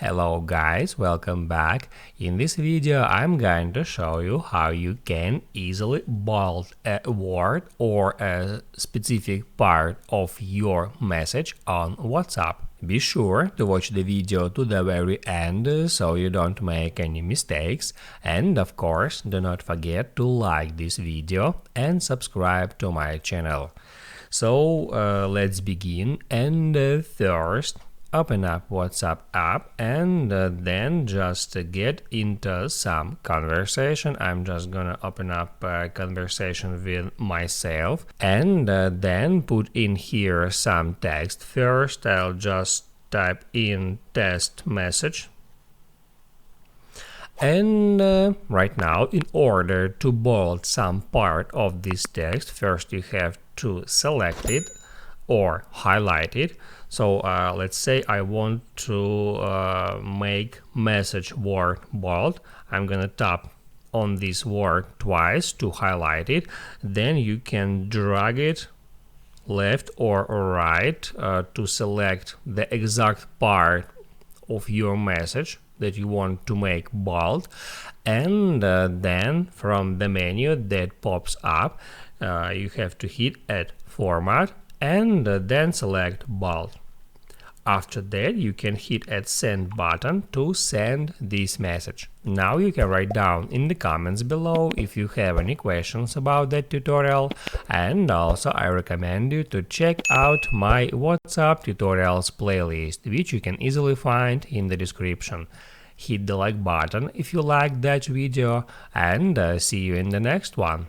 Hello guys, welcome back. In this video I'm going to show you how you can easily bold a word or a specific part of your message on WhatsApp. Be sure to watch the video to the very end so you don't make any mistakes, and of course do not forget to like this video and subscribe to my channel. So let's begin, and first open up WhatsApp app and then just get into some conversation. I'm just gonna open up a conversation with myself and then put in here some text. First I'll just type in test message. And right now, in order to bold some part of this text, first you have to select it or highlight it. So let's say I want to make message word bold. I'm gonna tap on this word twice to highlight it. Then you can drag it left or right to select the exact part of your message that you want to make bold, and then from the menu that pops up you have to hit add format and then select bold. After that you can hit add send button to send this message. Now you can write down in the comments below if you have any questions about that tutorial, and also I recommend you to check out my WhatsApp tutorials playlist, which you can easily find in the description. Hit the like button if you liked that video, and see you in the next one.